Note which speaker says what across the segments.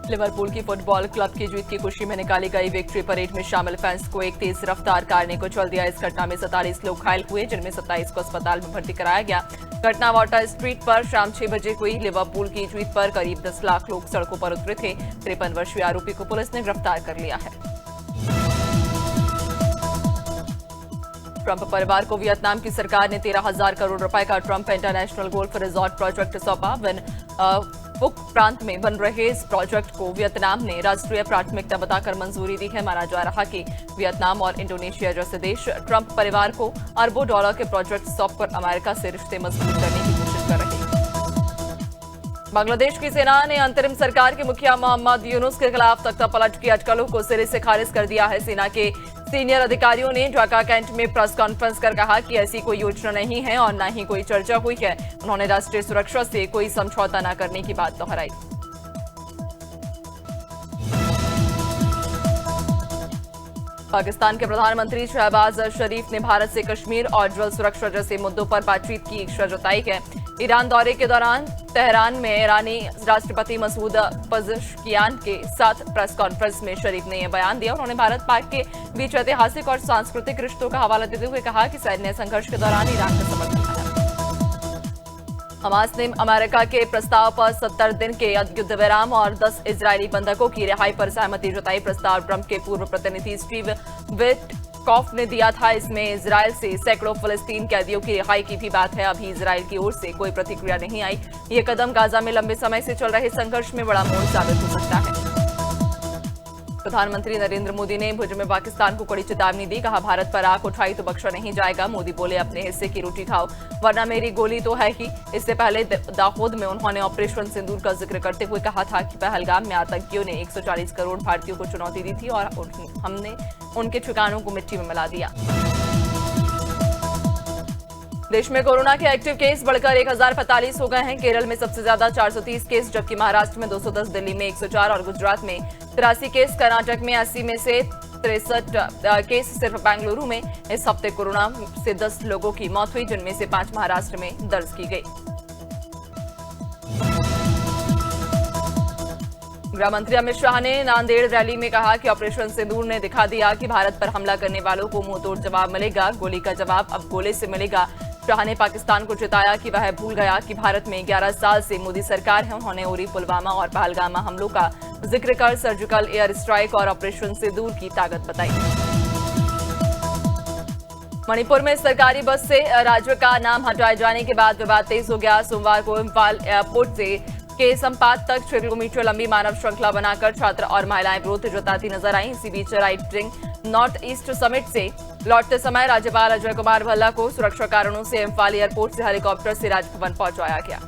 Speaker 1: Liverpool की football club की जीत की खुशी में निकाली गई विक्ट्री परेड में शामिल फैंस को एक तेज रफ्तार कार ने कुचल दिया। इस घटना में 47 लोग घायल हुए, जिनमें 27 को अस्पताल में भर्ती कराया गया। घटना वाटर स्ट्रीट पर शाम 6 बजे हुई। लिवरपूल की जीत पर करीब 10 लाख लोग सड़कों पर उतरे थे। 53 वर्षीय आरोपी को पुलिस ने गिरफ्तार कर लिया है। ट्रंप परिवार को वियतनाम की सरकार ने 13,000 करोड़ रुपए का Trump international golf resort project सौंपा। फुक प्रांत में बन रहे इस प्रोजेक्ट को वियतनाम ने राष्ट्रीय प्राथमिकता बताकर मंजूरी दी है। माना जा रहा कि वियतनाम और इंडोनेशिया जैसे देश ट्रंप परिवार को अरबों डॉलर के प्रोजेक्ट सौंपकर अमेरिका से रिश्ते मजबूत करने की कोशिश कर रहे हैं। बांग्लादेश की सेना ने अंतरिम सरकार के मुखिया मोहम्मद यूनुस के खिलाफ तख्तापलट की अटकलों को सिरे से खारिज कर दिया है। सेना के सीनियर अधिकारियों ने ढाका कैंट में प्रेस कॉन्फ्रेंस कर कहा कि ऐसी कोई योजना नहीं है और न ही कोई चर्चा हुई है। उन्होंने राष्ट्रीय सुरक्षा से कोई समझौता न करने की बात दोहराई। पाकिस्तान के प्रधानमंत्री शहबाज शरीफ ने भारत से कश्मीर और जल सुरक्षा जैसे मुद्दों पर बातचीत की इच्छा जताई है। ईरान दौरे के दौरान तेहरान में ईरानी राष्ट्रपति मसूद पज़ेश्कियान के साथ प्रेस कॉन्फ्रेंस में शरीफ ने यह बयान दिया। उन्होंने भारत पाक के बीच ऐतिहासिक और सांस्कृतिक रिश्तों का हवाला देते हुए कहा कि सैन्य संघर्ष के दौरान ईरान का समर्थन किया। हमास ने अमेरिका के प्रस्ताव पर 70 दिन के युद्ध विराम और 10 इजरायली बंधकों की रिहाई पर सहमति जताई। प्रस्ताव ट्रंप के पूर्व प्रतिनिधि स्टीव विटकॉफ ने दिया था। इसमें इजरायल से सैकड़ों फलस्तीन कैदियों की रिहाई की भी बात है। अभी इजरायल की ओर से कोई प्रतिक्रिया नहीं आई। ये कदम गाजा में लंबे समय से चल रहे संघर्ष में बड़ा मोड़ साबित हो सकता है। प्रधानमंत्री नरेंद्र मोदी ने भुज में पाकिस्तान को कड़ी चेतावनी दी। कहा, भारत पर आंख उठाई तो बख्शा नहीं जाएगा। मोदी बोले, अपने हिस्से की रोटी खाओ वरना मेरी गोली तो है ही। इससे पहले दाहोद में उन्होंने ऑपरेशन सिंदूर का जिक्र करते हुए कहा था कि पहलगाम में आतंकियों ने 140 करोड़ भारतीयों को चुनौती दी थी और हमने उनके ठिकानों को मिट्टी में मिला दिया। देश में कोरोना के एक्टिव केस बढ़कर 1045 हो गए हैं। केरल में सबसे ज्यादा 430 केस, जबकि महाराष्ट्र में 210, दिल्ली में 104 और गुजरात में 83 केस। कर्नाटक में 80 में से 63 केस सिर्फ बेंगलुरु में। इस हफ्ते कोरोना से 10 लोगों की मौत हुई, जिनमें से 5 महाराष्ट्र में दर्ज की गई। गृह मंत्री अमित शाह ने नांदेड़ रैली में कहा कि ऑपरेशन सिंदूर ने दिखा दिया कि भारत पर हमला करने वालों को मुंहतोड़ जवाब मिलेगा। गोली का जवाब अब गोले से मिलेगा। शाह ने पाकिस्तान को चेताया कि वह भूल गया कि भारत में 11 साल से मोदी सरकार है। उन्होंने उरी, पुलवामा और पहलगाम हमलों का जिक्र कर सर्जिकल एयर स्ट्राइक और ऑपरेशन सिंदूर की ताकत बताई। मणिपुर में सरकारी बस से राज्य का नाम हटाए जाने के बाद विवाद तेज हो गया। सोमवार को इम्फाल एयरपोर्ट से के संपात तक 6 किलोमीटर लंबी मानव श्रृंखला बनाकर छात्र और महिलाएं विरोध जताती नजर आई। इसी बीच राइटिंग नॉर्थ ईस्ट समिट से लौटते समय राज्यपाल अजय कुमार भल्ला को सुरक्षा कारणों से इम्फाल एयरपोर्ट से हेलीकॉप्टर से राजभवन पहुंचाया गया।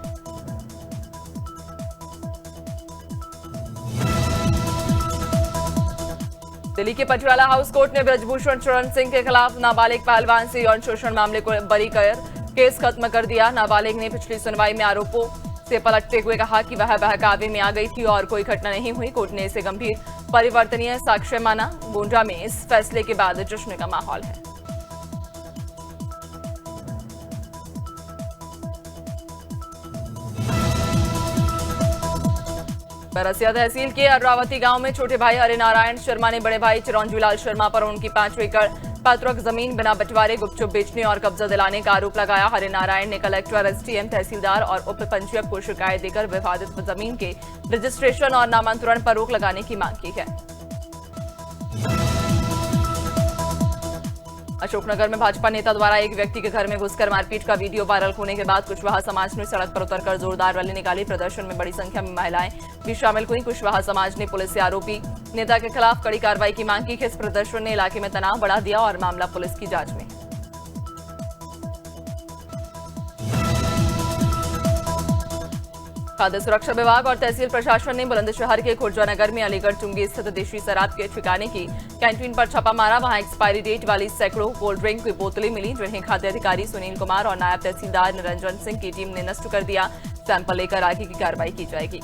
Speaker 1: दिल्ली के पटियाला हाउस कोर्ट ने ब्रजभूषण शरण सिंह के खिलाफ नाबालिग पहलवान से यौन शोषण मामले को बरी कर केस खत्म कर दिया। नाबालिग ने पिछली सुनवाई में आरोपों से पलटते हुए कहा कि वह बहकावे में आ गई थी और कोई घटना नहीं हुई। कोर्ट ने इसे गंभीर परिवर्तनीय साक्ष्य माना। गोंडा में इस फैसले के बाद जश्न का माहौल है। बरसिया तहसील के अर्रावती गांव में छोटे भाई हरिनारायण शर्मा ने बड़े भाई चिरंजीलाल शर्मा पर उनकी 5 एकड़ पात्रक जमीन बिना बंटवारे गुपचुप बेचने और कब्जा दिलाने का आरोप लगाया। हरिनारायण ने कलेक्टर, एसडीएम, तहसीलदार और उप पंजीयक को शिकायत देकर विवादित जमीन के रजिस्ट्रेशन और नामांतरण पर रोक लगाने की मांग की है। अशोकनगर में भाजपा नेता द्वारा एक व्यक्ति के घर में घुसकर मारपीट का वीडियो वायरल होने के बाद कुशवाहा समाज ने सड़क पर उतरकर जोरदार रैली निकाली। प्रदर्शन में बड़ी संख्या में महिलाएं भी शामिल हुई। कुशवाहा समाज ने पुलिस से आरोपी नेता के खिलाफ कड़ी कार्रवाई की मांग की। इस प्रदर्शन ने इलाके में तनाव बढ़ा दिया और मामला पुलिस की जांच में। खाद्य सुरक्षा विभाग और तहसील प्रशासन ने बुलंदशहर के खुर्जानगर में अलीगढ़ चुंगी स्थित देशी शराब के ठिकाने की कैंटीन पर छापा मारा। वहां एक्सपायरी डेट वाली सैकड़ों कोल्ड ड्रिंक की बोतलें मिली, जिन्हें खाद्य अधिकारी सुनील कुमार और नायब तहसीलदार निरंजन सिंह की टीम ने नष्ट कर दिया। सैंपल लेकर आगे की कार्रवाई की जाएगी।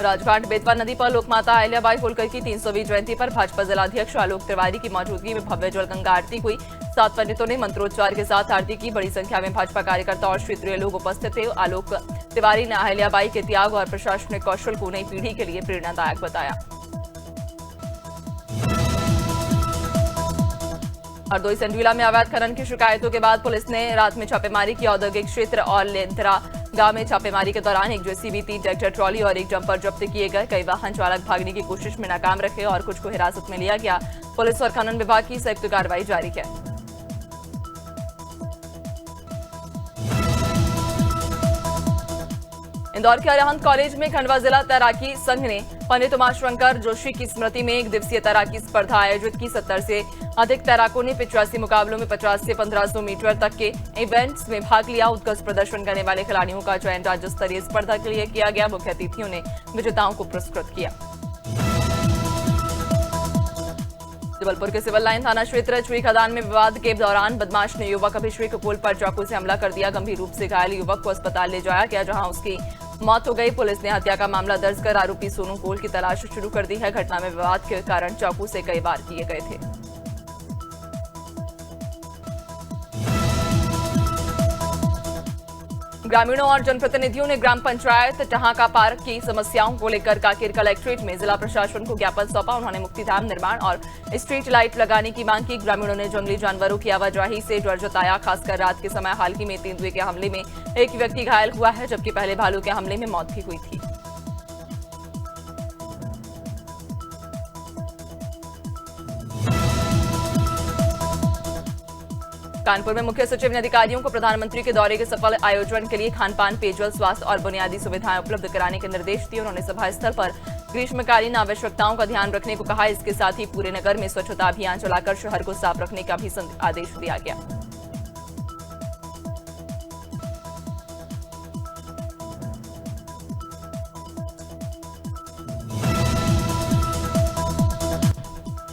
Speaker 1: राजघाट बेतवा नदी पर लोकमाता अहिल्याबाई होलकर की 300वीं जयंती पर भाजपा जिलाध्यक्ष आलोक तिवारी की मौजूदगी में भव्य जलगंगा आरती हुई। 7 पंडितों ने मंत्रोच्चार के साथ आरती की। बड़ी संख्या में भाजपा कार्यकर्ता और क्षेत्रीय लोग उपस्थित थे। आलोक तिवारी ने अहिल्याबाई के त्याग और प्रशासनिक कौशल को नई पीढ़ी के लिए प्रेरणादायक बताया। हरदोई संडीला में अवैध खनन की शिकायतों के बाद पुलिस ने रात में छापेमारी की। औद्योगिक क्षेत्र और लेंथरा गांव में छापेमारी के दौरान एक जेसीबी, 3 ट्रैक्टर ट्रॉली और एक डंपर जब्त किए गए। कई वाहन चालक भागने की कोशिश में नाकाम रहे और कुछ को हिरासत में लिया गया। पुलिस और खनन विभाग की संयुक्त कार्रवाई जारी है। इंदौर के अरिहंत कॉलेज में खंडवा जिला तैराकी संघ ने पंडित उमाशंकर जोशी की स्मृति में 1 दिवसीय तैराकी स्पर्धा आयोजित की। 70 से अधिक तैराकों ने 85 मुकाबलों में 50 से 1500 मीटर तक के इवेंट्स में भाग लिया। उत्कृष्ट प्रदर्शन करने वाले खिलाड़ियों का चयन राज्य स्तरीय स्पर्धा के लिए किया गया। मुख्य अतिथियों ने विजेताओं को पुरस्कृत किया। जबलपुर के सिविल लाइन थाना क्षेत्र चुई खदान में विवाद के दौरान बदमाश ने युवक अभिषेक कुल पर चाकू से हमला कर दिया। गंभीर रूप से घायल युवक को अस्पताल ले जाया गया, जहां उसकी मौत हो गई। पुलिस ने हत्या का मामला दर्ज कर आरोपी सोनू कोल की तलाश शुरू कर दी है। घटना में विवाद के कारण चाकू से कई वार किए गए थे। ग्रामीणों और जनप्रतिनिधियों ने ग्राम पंचायत टहाका पार्क की समस्याओं को लेकर कांकेर कलेक्ट्रेट में जिला प्रशासन को ज्ञापन सौंपा। उन्होंने मुक्तिधाम निर्माण और स्ट्रीट लाइट लगाने की मांग की। ग्रामीणों ने जंगली जानवरों की आवाजाही से डर जताया, खासकर रात के समय। हाल ही में तेंदुए के हमले में एक व्यक्ति घायल हुआ है, जबकि पहले भालू के हमले में मौत भी हुई थी। कानपुर में मुख्य सचिव ने अधिकारियों को प्रधानमंत्री के दौरे के सफल आयोजन के लिए खान-पान, पेयजल, स्वास्थ्य और बुनियादी सुविधाएं उपलब्ध कराने के निर्देश दिए। उन्होंने सभा स्थल पर ग्रीष्मकालीन आवश्यकताओं का ध्यान रखने को कहा। इसके साथ ही पूरे नगर में स्वच्छता अभियान चलाकर शहर को साफ रखने का भी आदेश दिया गया।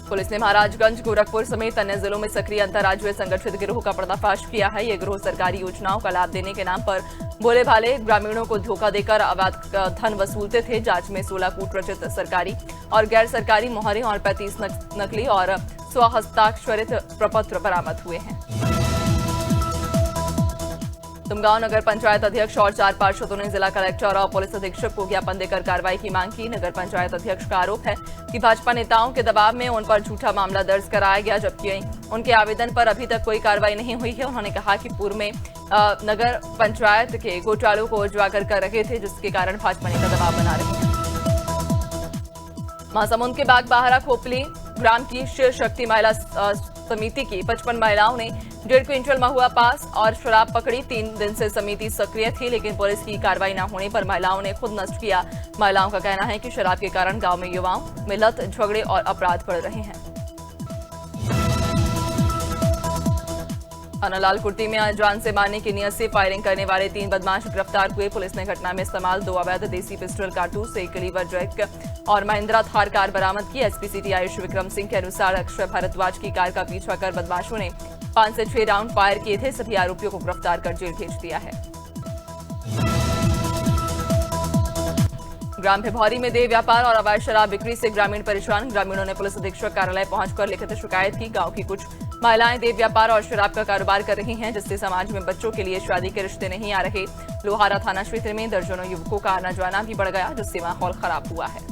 Speaker 1: पुलिस ने महाराजगंज, गोरखपुर समेत अन्य जिलों में सक्रिय अंतर्राज्यीय संगठित गिरोह का पर्दाफाश किया है। ये गिरोह सरकारी योजनाओं का लाभ देने के नाम पर भोले भाले ग्रामीणों को धोखा देकर अवैध धन वसूलते थे। जांच में 16 कूटरचित सरकारी और गैर सरकारी मोहरें और 35 नकली और स्वहस्ताक्षरित प्रपत्र बरामद हुए हैं। तुमगांव नगर पंचायत अध्यक्ष और 4 पार्षदों ने जिला कलेक्टर और पुलिस अधीक्षक को ज्ञापन देकर कार्रवाई की मांग की। नगर पंचायत अध्यक्ष का आरोप है कि भाजपा नेताओं के दबाव में उन पर झूठा मामला दर्ज कराया गया, जबकि उनके आवेदन पर अभी तक कोई कार्रवाई नहीं हुई है। उन्होंने कहा कि पूर्व में नगर पंचायत के घोटालों को उजागर कर रहे थे, जिसके कारण भाजपा नेता दबाव बना रहे हैं। महासमुंद के बाग बाहरा खोपली ग्राम की शिव शक्ति महिला समिति की 55 महिलाओं ने 1.5 क्विंटल महुआ पास और शराब पकड़ी। 3 दिन से समिति सक्रिय थी, लेकिन पुलिस की कार्रवाई न होने पर महिलाओं ने खुद नष्ट किया। महिलाओं का कहना है कि शराब के कारण गांव में युवाओं में लत, झगड़े और अपराध बढ़ रहे हैं। अनालाल कुर्ती में जान से मारने की नियत से फायरिंग करने वाले 3 बदमाश गिरफ्तार हुए। पुलिस ने घटना में इस्तेमाल 2 अवैध देसी पिस्टल कारतूस, 1 लीवर जैक और महिंद्रा थार कार बरामद की। एसपी सिटी आयुष विक्रम सिंह के अनुसार अक्षय भारद्वाज की कार का पीछा कर बदमाशों ने 5 से 6 राउंड फायर किए थे। सभी आरोपियों को गिरफ्तार कर जेल भेज दिया है। ग्राम भिभौरी में देह व्यापार और अवैध शराब बिक्री से ग्रामीण परेशान। ग्रामीणों ने पुलिस अधीक्षक कार्यालय पहुंचकर लिखित शिकायत की। गांव की कुछ महिलाएं देह व्यापार और शराब का कारोबार कर रही हैं, जिससे समाज में बच्चों के लिए शादी के रिश्ते नहीं आ रहे। लोहारा थाना क्षेत्र में दर्जनों युवकों का आना जाना भी बढ़ गया, जिससे माहौल खराब हुआ है।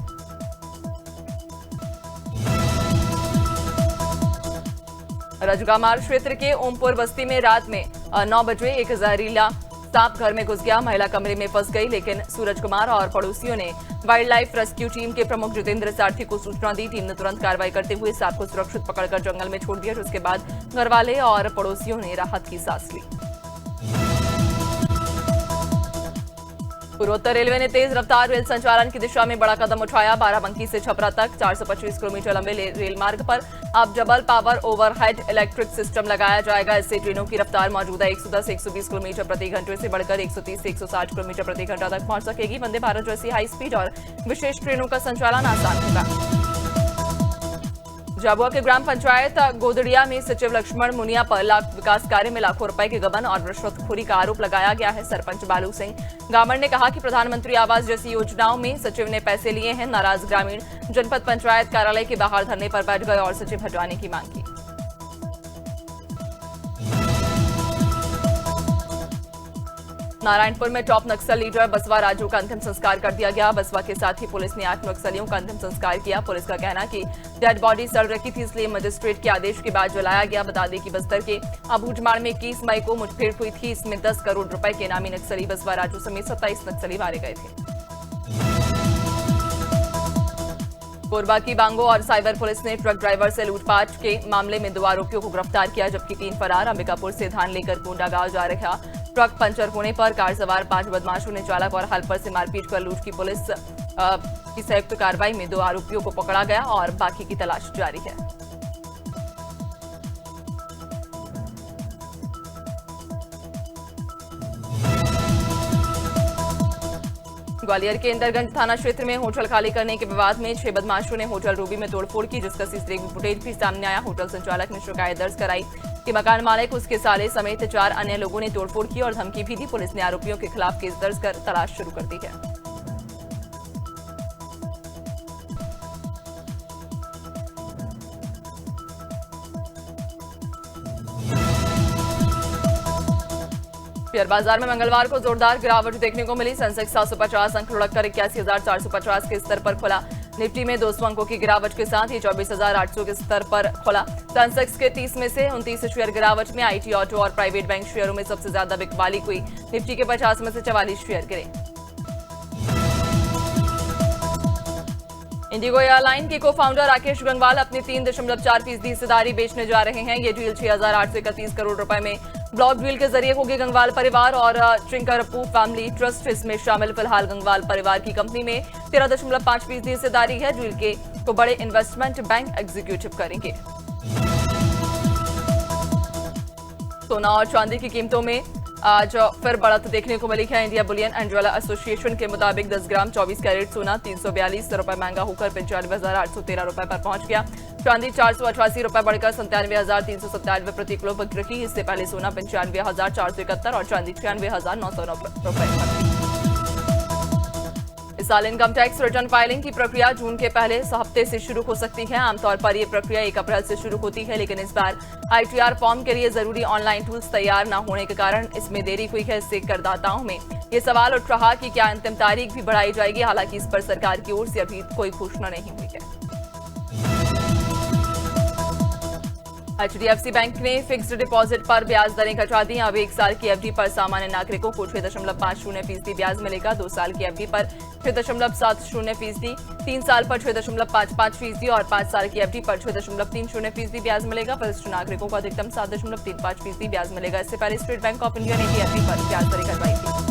Speaker 1: रजगामार क्षेत्र के ओमपुर बस्ती में रात में 9 बजे एक जहरीला सांप घर में घुस गया। महिला कमरे में फंस गई, लेकिन सूरज कुमार और पड़ोसियों ने वाइल्ड लाइफ रेस्क्यू टीम के प्रमुख जितेंद्र सारथी को सूचना दी। टीम ने तुरंत कार्रवाई करते हुए सांप को सुरक्षित पकड़कर जंगल में छोड़ दिया, जिसके बाद घरवाले और पड़ोसियों ने राहत की सांस ली। पूर्वोत्तर रेलवे ने तेज रफ्तार रेल संचालन की दिशा में बड़ा कदम उठाया। बाराबंकी से छपरा तक 425 किलोमीटर लंबे रेल मार्ग पर अब double power overhead electric system लगाया जाएगा। इससे ट्रेनों की रफ्तार मौजूदा 110 से 120 किलोमीटर प्रति घंटे से बढ़कर 130 से 160 किलोमीटर प्रति घंटा तक पहुंच सकेगी। वंदे भारत जैसी हाई स्पीड और विशेष ट्रेनों का संचालन आसान होगा। झाबुआ के ग्राम पंचायत गोदड़िया में सचिव लक्ष्मण मुनिया पर विकास कार्य में लाखों रुपए के गबन और रिश्वतखोरी का आरोप लगाया गया है। सरपंच बालू सिंह गामड़ ने कहा कि प्रधानमंत्री आवास जैसी योजनाओं में सचिव ने पैसे लिए हैं। नाराज ग्रामीण जनपद पंचायत कार्यालय के बाहर धरने पर बैठ गए और सचिव हटवाने की मांग की। नारायणपुर में टॉप नक्सल लीडर बसवा राजू का अंतिम संस्कार कर दिया गया। बसवा के साथ ही पुलिस ने 8 नक्सलियों का अंतिम संस्कार किया। पुलिस का कहना कि डेड बॉडी सड़ रखी थी, इसलिए मजिस्ट्रेट के आदेश के बाद जलाया गया। बता दें कि बस्तर के अबूझमाड़ में 21 मई को मुठभेड़ हुई थी। इसमें 10 करोड़ रुपए के इनामी नक्सली बसवा राजू समेत 27 नक्सली मारे गए थे। कोरबा की बांगो और साइबर पुलिस ने ट्रक ड्राइवर से लूटपाट के मामले में 2 आरोपियों को गिरफ्तार किया, जबकि 3 फरार। अंबिकापुर से धान लेकर गोंडा गांव जा रहा ट्रक पंचर होने पर कार सवार 5 बदमाशों ने चालक और हेल्पर से मारपीट कर लूट की। पुलिस की संयुक्त कार्रवाई में 2 आरोपियों को पकड़ा गया और बाकी की तलाश जारी है। ग्वालियर के इंदरगंज थाना क्षेत्र में होटल खाली करने के विवाद में 6 बदमाशों ने होटल रूबी में तोड़फोड़ की, जिसका सीसीटीवी फुटेज भी सामने आया। होटल संचालक ने शिकायत दर्ज कराई कि मकान मालिक, उसके साले समेत 4 अन्य लोगों ने तोड़फोड़ की और धमकी भी दी। पुलिस ने आरोपियों के खिलाफ केस दर्ज कर तलाश शुरू कर दी है। शेयर बाजार में मंगलवार को जोरदार गिरावट देखने को मिली। सेंसेक्स 750 अंक लुढ़ककर 81,450 के स्तर पर खुला। निफ्टी में 200 अंकों की गिरावट के साथ ही 24,800 के स्तर पर खुला। सेंसेक्स के 30 में से 29 शेयर गिरावट में आईटी, ऑटो और प्राइवेट बैंक शेयरों में सबसे ज्यादा बिकवाली हुई। निफ्टी के 50 में से 44 शेयर गिरे। इंडिगो एयरलाइन के को फाउंडर राकेश गंगवाल अपनी 3.4% हिस्सेदारी बेचने जा रहे हैं। ये डील 6,831 करोड़ रुपए में ब्लॉक डील के जरिए होगी। गंगवाल परिवार और चिंकरप्पू फैमिली ट्रस्ट इसमें शामिल। फिलहाल गंगवाल परिवार की कंपनी में 13.5% हिस्सेदारी है। डील के को बड़े इन्वेस्टमेंट बैंक एग्जीक्यूटिव करेंगे। सोना और चांदी की कीमतों में आज फिर बढ़त देखने को मिली है। India Boolean and jeweller association के मुताबिक 10 ग्राम 24 कैरेट सोना 342 रुपए महंगा होकर 95,813 रुपए पर पहुंच गया। चांदी 488 रुपए बढ़कर 97,397 प्रति किलो पर गिरी। इससे पहले सोना 95,471 और चांदी 96,909 रुपए। इस साल इनकम टैक्स रिटर्न फाइलिंग की प्रक्रिया जून के पहले हफ्ते से शुरू हो सकती है। आमतौर पर यह प्रक्रिया 1 अप्रैल से शुरू होती है, लेकिन इस बार आईटीआर फॉर्म के लिए जरूरी ऑनलाइन टूल्स तैयार न होने के कारण इसमें देरी हुई है। इससे करदाताओं में ये सवाल उठ रहा कि क्या अंतिम तारीख भी बढ़ाई जाएगी। हालांकि इस पर सरकार की ओर से अभी कोई घोषणा नहीं हुई है। एचडीएफसी बैंक ने फिक्स्ड डिपॉजिट पर ब्याज दरें घटा दी। अब 1 साल की एफडी पर सामान्य नागरिकों को 6.50% ब्याज मिलेगा। 2 साल की एफडी पर 6.70%, 3 साल पर 6.55% और 5 साल की एफडी पर 6.30% ब्याज मिलेगा। वरिष्ठ नागरिकों को अधिकतम 7.35% ब्याज मिलेगा। इससे पहले स्टेट बैंक ऑफ इंडिया ने भी एफडी पर ब्याज दरें घटाई थी।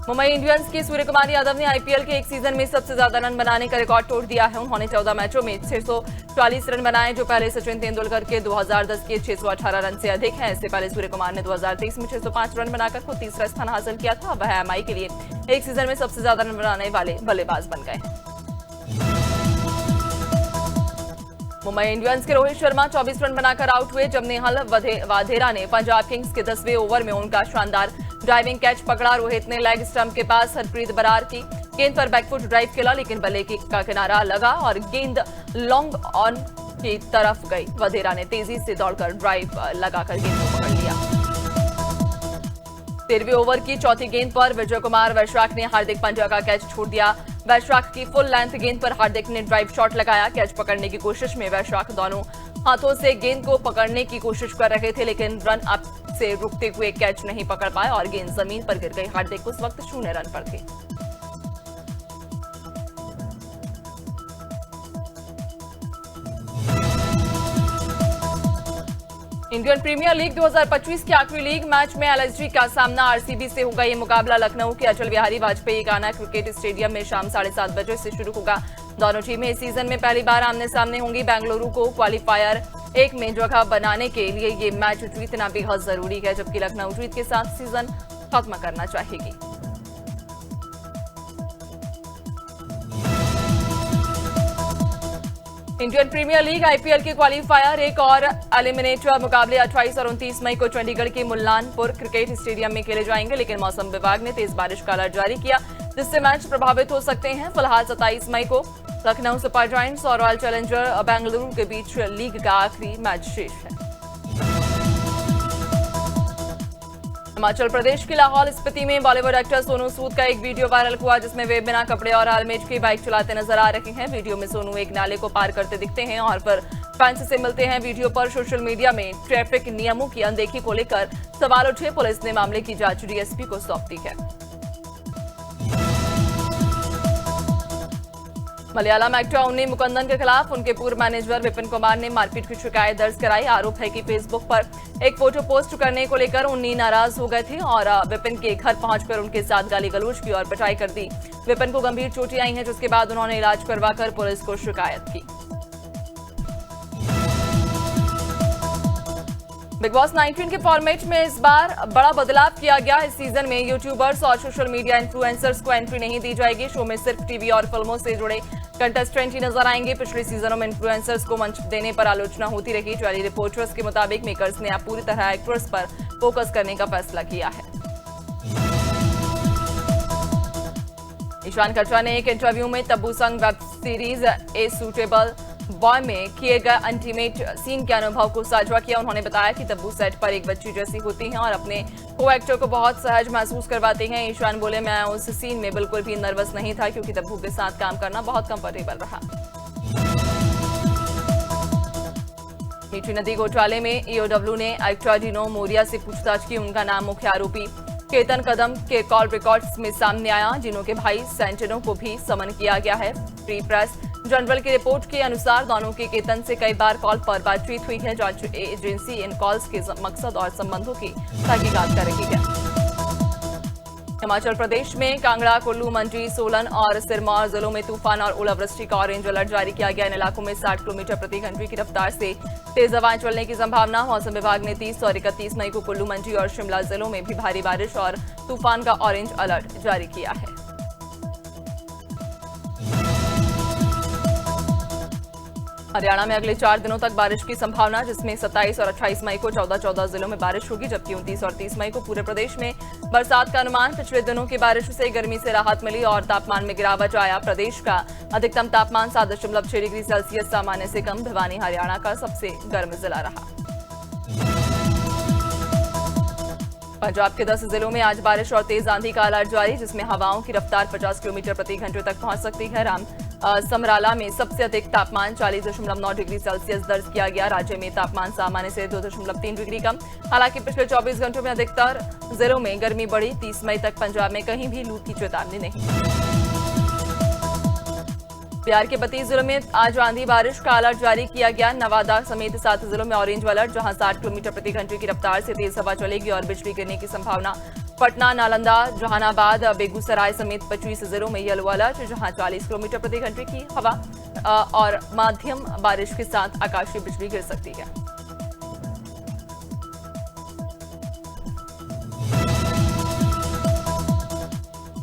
Speaker 1: मुंबई इंडियंस के सूर्यकुमार यादव ने आईपीएल के एक सीजन में सबसे ज्यादा रन बनाने का रिकॉर्ड तोड़ दिया है। उन्होंने 14 मैचों में 640 रन बनाए, जो पहले सचिन तेंदुलकर के 2010 के 618 रन से अधिक है। इससे पहले सूर्यकुमार ने 2023 में 605 रन बनाकर खुद तीसरा स्थान हासिल किया था। वह एमआई के लिए एक सीजन में सबसे ज्यादा रन बनाने वाले बल्लेबाज बन गए हैं। मुंबई इंडियंस के रोहित शर्मा 24 रन बनाकर आउट हुए, जब नेहल वाधेरा ने पंजाब किंग्स के 10वें ओवर में उनका शानदार ड्राइविंग कैच पकड़ा। रोहित ने लेग स्टंप के पास हरप्रीत बरार की गेंद पर बैकफुट ड्राइव खेला, लेकिन बल्ले का किनारा लगा और गेंद लॉन्ग ऑन की तरफ गई। वधेरा ने तेजी से दौड़कर ड्राइव लगाकर गेंद को पकड़ लिया। 13वें ओवर की चौथी गेंद पर विजय कुमार वैशाख ने हार्दिक पांड्या का कैच छोड़ दिया। वैशाख की फुल लेंथ गेंद पर हार्दिक ने ड्राइव शॉट लगाया। कैच पकड़ने की कोशिश में वैशाख दोनों हाथों से गेंद को पकड़ने की कोशिश कर रहे थे, लेकिन रन अप से रुकते हुए कैच नहीं पकड़ पाए और गेंद जमीन पर गिर गई। हार्दिक उस वक्त 0 रन पर थे। इंडियन प्रीमियर लीग 2025 के आखिरी लीग मैच में एलएसजी का सामना आरसीबी से होगा। ये मुकाबला लखनऊ के अटल बिहारी वाजपेयी गाना क्रिकेट स्टेडियम में शाम 7:30 बजे से शुरू होगा। दोनों टीमें इस सीजन में पहली बार आमने सामने होंगी। बेंगलुरु को क्वालिफायर 1 में जगह बनाने के लिए ये मैच जीतना बेहद जरूरी है, जबकि लखनऊ जीत के साथ सीजन खत्म करना चाहेगी। इंडियन प्रीमियर लीग आईपीएल के क्वालिफायर एक और एलिमिनेटर मुकाबले 28 और 29 मई को चंडीगढ़ के मुल्लानपुर क्रिकेट स्टेडियम में खेले जाएंगे, लेकिन मौसम विभाग ने तेज बारिश का अलर्ट जारी किया, जिससे मैच प्रभावित हो सकते हैं। फिलहाल 27 मई को लखनऊ सुपर जायंट्स और रॉयल चैलेंजर बेंगलुरु के बीच लीग का आखिरी मैच शेष है। हिमाचल प्रदेश के लाहौल स्पीति में बॉलीवुड एक्टर सोनू सूद का एक वीडियो वायरल हुआ, जिसमें वे बिना कपड़े और हेलमेट की बाइक चलाते नजर आ रहे हैं। वीडियो में सोनू एक नाले को पार करते दिखते हैं और फिर फैंस से मिलते हैं। वीडियो पर सोशल मीडिया में ट्रैफिक नियमों की अनदेखी को लेकर सवाल उठे। पुलिस ने मामले की जांच डीएसपी को सौंप दी है। मलयालम एक्टर उन्नी मुकुंदन के खिलाफ उनके पूर्व मैनेजर विपिन कुमार ने मारपीट की शिकायत दर्ज कराई। आरोप है कि फेसबुक पर एक फोटो पोस्ट करने को लेकर उन्नी नाराज हो गए थे और विपिन के घर पहुंचकर उनके साथ गाली गलौज की और पिटाई कर दी। विपिन को गंभीर चोटें आई हैं, जिसके बाद उन्होंने इलाज करवाकर पुलिस को शिकायत की। बिग बॉस 19 के फॉर्मेट में इस बार बड़ा बदलाव किया गया। इस सीजन में यूट्यूबर्स और सोशल मीडिया इन्फ्लुएंसर्स को एंट्री नहीं दी जाएगी। शो में सिर्फ टीवी और फिल्मों से जुड़े कंटेस्टेंट ही नजर आएंगे। पिछले सीजनों में इन्फ्लुएंसर्स को मंच देने पर आलोचना होती रही। जारी रिपोर्टर्स के मुताबिक मेकर्स ने अब पूरी तरह एक्टर्स पर फोकस करने का फैसला किया है। ईशान कट्रा ने एक इंटरव्यू में तब्बू संग web series a suitable boy में किए गए इंटीमेट सीन के अनुभव को साझा किया। उन्होंने बताया कि तब्बू सेट पर एक बच्ची जैसी होती हैं और अपने को एक्टर को बहुत सहज महसूस करवाते हैं। ईशान बोले, मैं उस सीन में बिल्कुल भी नर्वस नहीं था क्योंकि तब्बू के साथ काम करना बहुत कंफर्टेबल रहा। मीठी नदी घोटाले में ईओडब्ल्यू ने एक्टर डिनो मोरिया से पूछताछ की। उनका नाम मुख्य आरोपी केतन कदम के कॉल रिकॉर्ड्स में सामने आया, जिनों के भाई सेंटिनो को भी समन किया गया है। फ्री प्रेस जनरल की रिपोर्ट के अनुसार दोनों की केतन से कई बार कॉल पर बातचीत हुई है। जांच एजेंसी इन कॉल्स के मकसद और संबंधों की तहकीकात कर रही है। हिमाचल प्रदेश में कांगड़ा, कुल्लू, मंडी, सोलन और सिरमौर जिलों में तूफान और ओलावृष्टि का ऑरेंज अलर्ट जारी किया गया। इन इलाकों में 60 किलोमीटर प्रति घंटे की रफ्तार से तेज हवाएं चलने की संभावना। मौसम विभाग ने 30 और 31 मई को कुल्लू, मंडी और शिमला जिलों में भी भारी बारिश और तूफान का ऑरेंज अलर्ट जारी किया है। हरियाणा में अगले 4 दिनों तक बारिश की संभावना, जिसमें 27 और 28 मई को 14 जिलों में बारिश होगी, जबकि 29 और 30 मई को पूरे प्रदेश में बरसात का अनुमान। पिछले दिनों की बारिश से गर्मी से राहत मिली और तापमान में गिरावट आया। प्रदेश का अधिकतम तापमान 7.6 डिग्री सेल्सियस सामान्य से कम। भिवानी हरियाणा का सबसे गर्म जिला रहा। पंजाब के 10 जिलों में आज बारिश और तेज आंधी का अलर्ट जारी, जिसमें हवाओं की रफ्तार 50 किलोमीटर प्रति घंटे तक पहुंच सकती है। समराला में सबसे अधिक तापमान 40.9 डिग्री सेल्सियस दर्ज किया गया। राज्य में तापमान सामान्य से 2.3 डिग्री कम। हालांकि पिछले 24 घंटों में अधिकतर जिलों में गर्मी बढ़ी। 30 मई तक पंजाब में कहीं भी लू की चेतावनी नहीं। बिहार के 32 जिलों में आज आंधी बारिश का अलर्ट जारी किया गया। नवादा समेत 7 जिलों में ऑरेंज अलर्ट, जहां 60 किलोमीटर प्रति घंटे की रफ्तार से तेज हवा चलेगी और बिजली गिरने की संभावना। पटना, नालंदा, जहानाबाद, बेगूसराय समेत 25 जिलों में येलो अलर्ट, जहां 40 किलोमीटर प्रति घंटे की हवा और मध्यम बारिश के साथ आकाशीय बिजली गिर सकती है।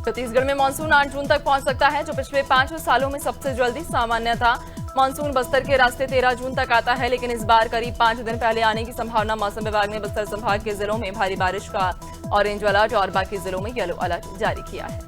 Speaker 1: छत्तीसगढ़ में मानसून 8 जून तक पहुंच सकता है, जो पिछले 5 सालों में सबसे जल्दी। सामान्य था मानसून बस्तर के रास्ते 13 जून तक आता है, लेकिन इस बार करीब 5 दिन पहले आने की संभावना। मौसम विभाग ने बस्तर संभाग के जिलों में भारी बारिश का ऑरेंज अलर्ट और बाकी जिलों में येलो अलर्ट जारी किया है।